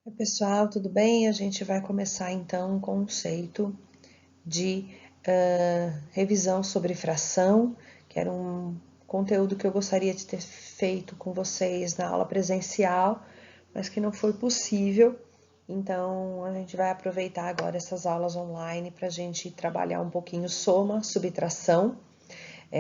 Oi, pessoal, tudo bem? A gente vai começar então um conceito de revisão sobre fração, que era um conteúdo que eu gostaria de ter feito com vocês na aula presencial, mas que não foi possível. Então, a gente vai aproveitar agora essas aulas online para a gente trabalhar um pouquinho soma, subtração,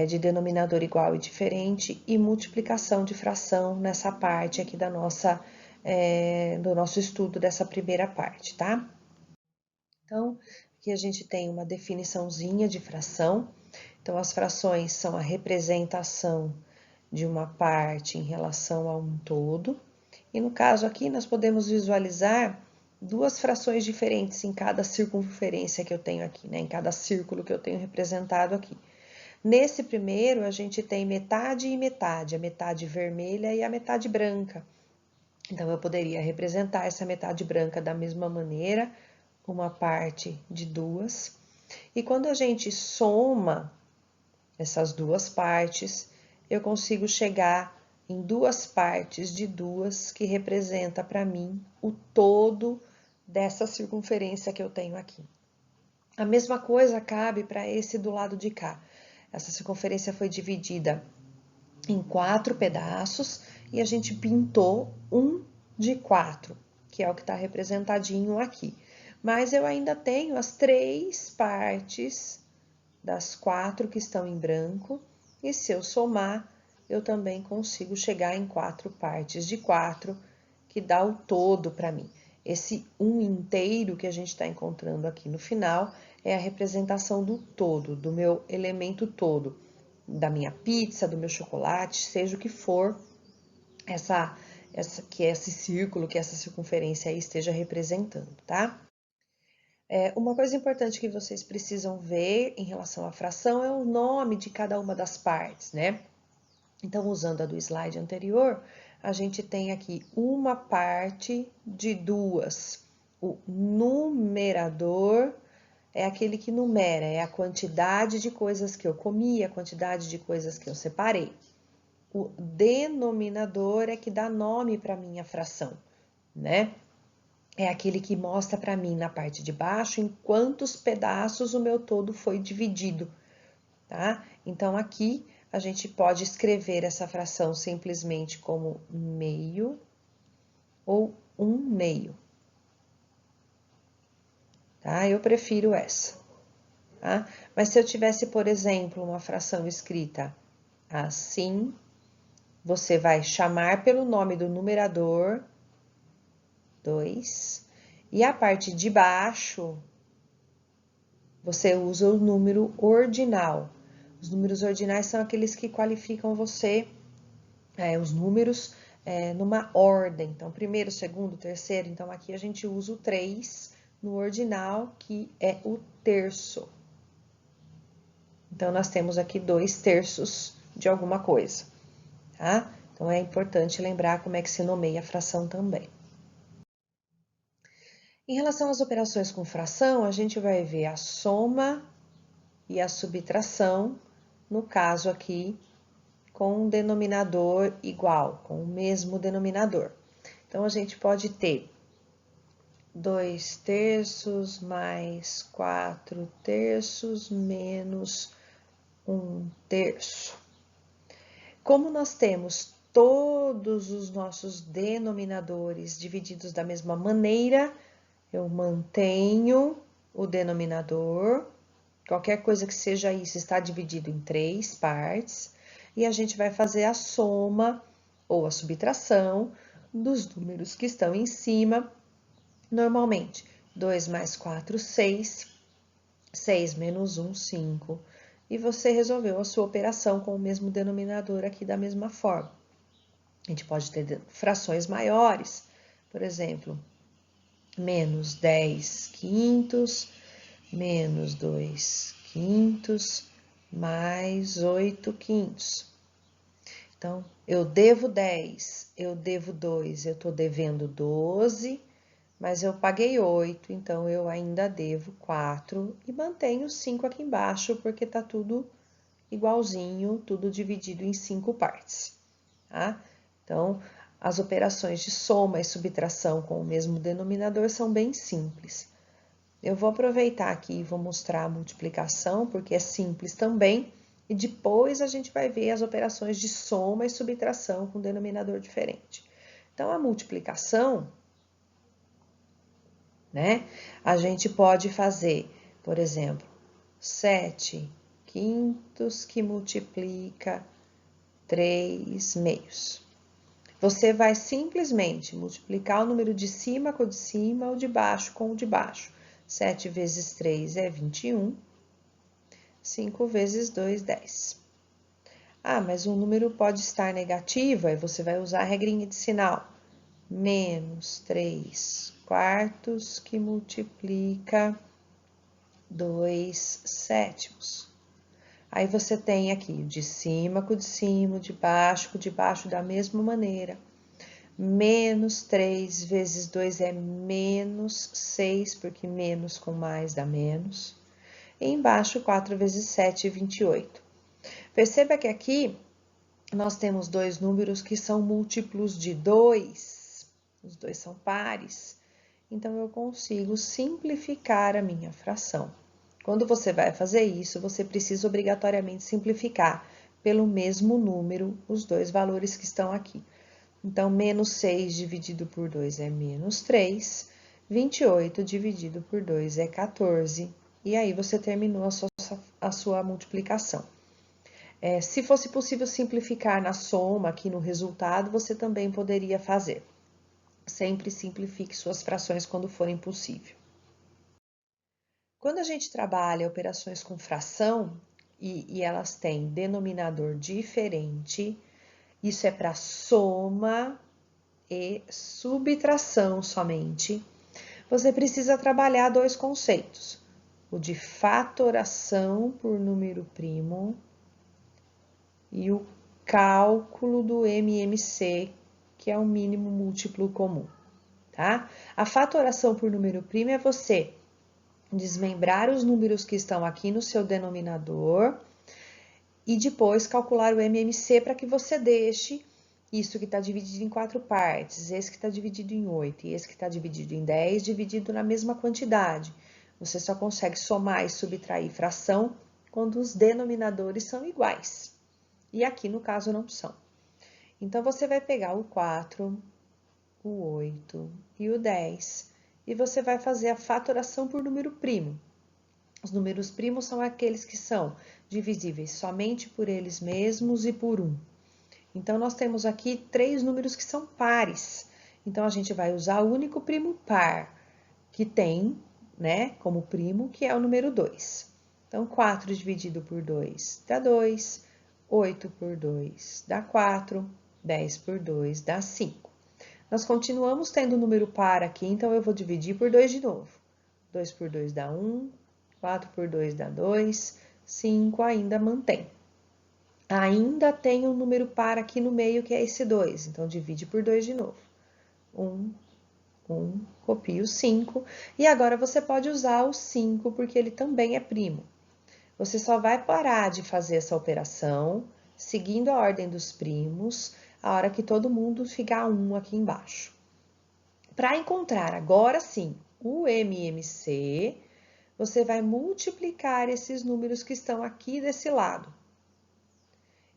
de denominador igual e diferente, e multiplicação de fração nessa parte aqui do nosso estudo dessa primeira parte, tá? Então, aqui a gente tem uma definiçãozinha de fração. Então, as frações são a representação de uma parte em relação a um todo. E no caso aqui, nós podemos visualizar duas frações diferentes em cada circunferência que eu tenho aqui, né? Em cada círculo que eu tenho representado aqui. Nesse primeiro, a gente tem metade e metade, a metade vermelha e a metade branca. Então, eu poderia representar essa metade branca da mesma maneira, uma parte de duas. E quando a gente soma essas duas partes, eu consigo chegar em duas partes de duas, que representa para mim o todo dessa circunferência que eu tenho aqui. A mesma coisa cabe para esse do lado de cá. Essa circunferência foi dividida em 4 pedaços e a gente pintou um de 4, que é o que está representadinho aqui. Mas eu ainda tenho as 3 partes das 4 que estão em branco, e se eu somar, eu também consigo chegar em 4 partes de 4, que dá o todo para mim. Esse um inteiro que a gente está encontrando aqui no final é a representação do todo, do meu elemento todo, da minha pizza, do meu chocolate, seja o que for que esse círculo, que essa circunferência aí esteja representando, tá? Uma coisa importante que vocês precisam ver em relação à fração é o nome de cada uma das partes, né? Então, usando a do slide anterior, a gente tem aqui uma parte de duas. O numerador é aquele que numera, é a quantidade de coisas que eu comi, a quantidade de coisas que eu separei. O denominador é que dá nome para minha fração, né? É aquele que mostra para mim na parte de baixo em quantos pedaços o meu todo foi dividido, tá? Então, aqui a gente pode escrever essa fração simplesmente como meio ou um meio, tá? Eu prefiro essa, tá? Mas se eu tivesse, por exemplo, uma fração escrita assim, você vai chamar pelo nome do numerador, 2, e a parte de baixo, você usa o número ordinal. Os números ordinais são aqueles que qualificam você, os números, numa ordem. Então, primeiro, segundo, terceiro. Então, aqui a gente usa o 3 no ordinal, que é o terço. Então, nós temos aqui 2/3 de alguma coisa, tá? Então, é importante lembrar como é que se nomeia a fração também. Em relação às operações com fração, a gente vai ver a soma e a subtração, no caso aqui, com um denominador igual, com o mesmo denominador. Então, a gente pode ter 2/3 mais 4/3 menos 1/3. Como nós temos todos os nossos denominadores divididos da mesma maneira, eu mantenho o denominador. Qualquer coisa que seja isso está dividido em 3 partes. E a gente vai fazer a soma ou a subtração dos números que estão em cima. Normalmente, 2 mais 4, 6. 6 menos 1, 5. E você resolveu a sua operação com o mesmo denominador aqui da mesma forma. A gente pode ter frações maiores, por exemplo, menos 10 quintos, menos 2 quintos, mais 8 quintos. Então, eu devo 10, eu devo 2, eu estou devendo 12, mas eu paguei 8, então eu ainda devo 4 e mantenho 5 aqui embaixo, porque tá tudo igualzinho, tudo dividido em 5 partes, tá? Então, as operações de soma e subtração com o mesmo denominador são bem simples. Eu vou aproveitar aqui e vou mostrar a multiplicação, porque é simples também, e depois a gente vai ver as operações de soma e subtração com denominador diferente. Então, a multiplicação, né? A gente pode fazer, por exemplo, 7 quintos que multiplica 3 meios. Você vai simplesmente multiplicar o número de cima com o de cima, o de baixo com o de baixo. 7 vezes 3 é 21. 5 vezes 2, 10. Ah, mas o número pode estar negativo, aí você vai usar a regrinha de sinal. Menos 3 quartos que multiplica 2 sétimos. Aí você tem aqui o de cima com o de cima, o de baixo com o de baixo da mesma maneira. Menos 3 vezes 2 é menos 6, porque menos com mais dá menos. E embaixo, 4 vezes 7, 28. Perceba que aqui nós temos dois números que são múltiplos de 2. Os dois são pares. Então, eu consigo simplificar a minha fração. Quando você vai fazer isso, você precisa obrigatoriamente simplificar pelo mesmo número os dois valores que estão aqui. Então, menos 6 dividido por 2 é menos 3, 28 dividido por 2 é 14, e aí você terminou a sua multiplicação. Se fosse possível simplificar na soma, aqui no resultado, você também poderia fazer. Sempre simplifique suas frações quando for impossível. Quando a gente trabalha operações com fração, e elas têm denominador diferente, isso é para soma e subtração somente, você precisa trabalhar dois conceitos. O de fatoração por número primo e o cálculo do MMC, que é o mínimo múltiplo comum, tá? A fatoração por número primo é você desmembrar os números que estão aqui no seu denominador e depois calcular o MMC para que você deixe isso que está dividido em 4 partes, esse que está dividido em 8 e esse que está dividido em 10, dividido na mesma quantidade. Você só consegue somar e subtrair fração quando os denominadores são iguais. E aqui, no caso, não são. Então, você vai pegar o 4, o 8 e o 10 e você vai fazer a fatoração por número primo. Os números primos são aqueles que são divisíveis somente por eles mesmos e por 1. Então, nós temos aqui 3 números que são pares. Então, a gente vai usar o único primo par que tem, né, como primo, que é o número 2. Então, 4 dividido por 2 dá 2, 8 por 2 dá 4, 10 por 2 dá 5. Nós continuamos tendo o número par aqui, então eu vou dividir por 2 de novo. 2 por 2 dá 1, 4 por 2 dá 2, 5 ainda mantém. Ainda tem um número par aqui no meio, que é esse 2, então divide por 2 de novo. 1, copia o 5, e agora você pode usar o 5, porque ele também é primo. Você só vai parar de fazer essa operação, seguindo a ordem dos primos, a hora que todo mundo ficar 1 aqui embaixo. Para encontrar agora sim o MMC, você vai multiplicar esses números que estão aqui desse lado.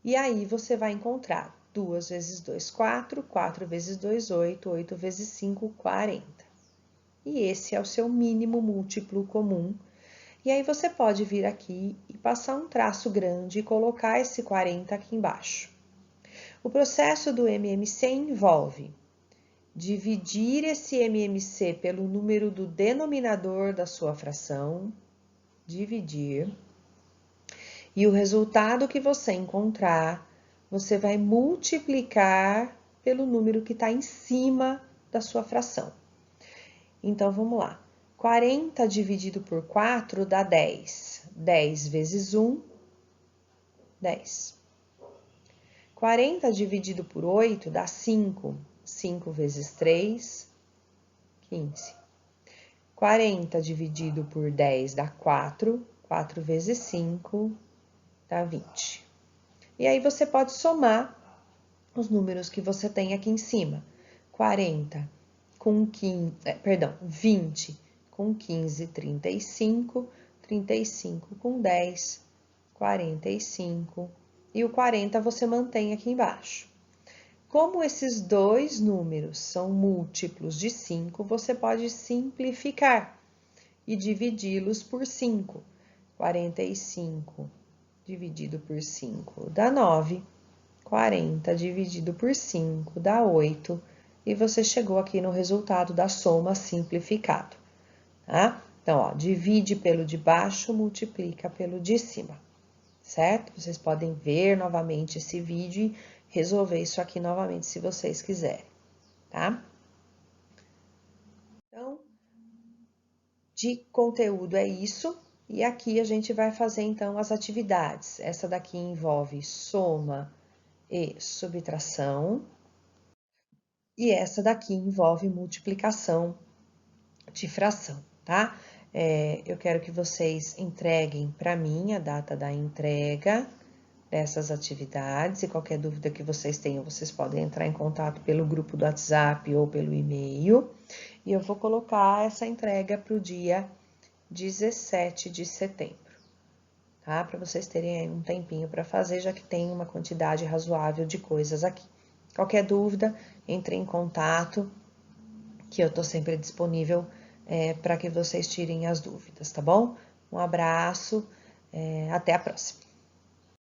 E aí, você vai encontrar 2 vezes 2, 4, 4 vezes 2, 8, 8 vezes 5, 40. E esse é o seu mínimo múltiplo comum. E aí, você pode vir aqui e passar um traço grande e colocar esse 40 aqui embaixo. O processo do MMC envolve dividir esse MMC pelo número do denominador da sua fração, dividir, e o resultado que você encontrar, você vai multiplicar pelo número que está em cima da sua fração. Então, vamos lá. 40 dividido por 4 dá 10. 10 vezes 1, 10. 40 dividido por 8 dá 5. 5 vezes 3, 15. 40 dividido por 10 dá 4. 4 vezes 5 dá 20. E aí, você pode somar os números que você tem aqui em cima. 40 com 15, 20 com 15, 35, 35 com 10, 45, e o 40 você mantém aqui embaixo. Como esses dois números são múltiplos de 5, você pode simplificar e dividi-los por 5. 45 dividido por 5 dá 9. 40 dividido por 5 dá 8. E você chegou aqui no resultado da soma simplificado, tá? Então, ó, divide pelo de baixo, multiplica pelo de cima, certo? Vocês podem ver novamente esse vídeo e resolver isso aqui novamente, se vocês quiserem, tá? Então, de conteúdo é isso. E aqui a gente vai fazer, então, as atividades. Essa daqui envolve soma e subtração. E essa daqui envolve multiplicação de fração, tá? Eu quero que vocês entreguem para mim a data da entrega dessas atividades, e qualquer dúvida que vocês tenham, vocês podem entrar em contato pelo grupo do WhatsApp ou pelo e-mail, e eu vou colocar essa entrega para o dia 17 de setembro, tá? Para vocês terem aí um tempinho para fazer, já que tem uma quantidade razoável de coisas aqui. Qualquer dúvida, entre em contato, que eu tô sempre disponível para que vocês tirem as dúvidas, tá bom? Um abraço, até a próxima.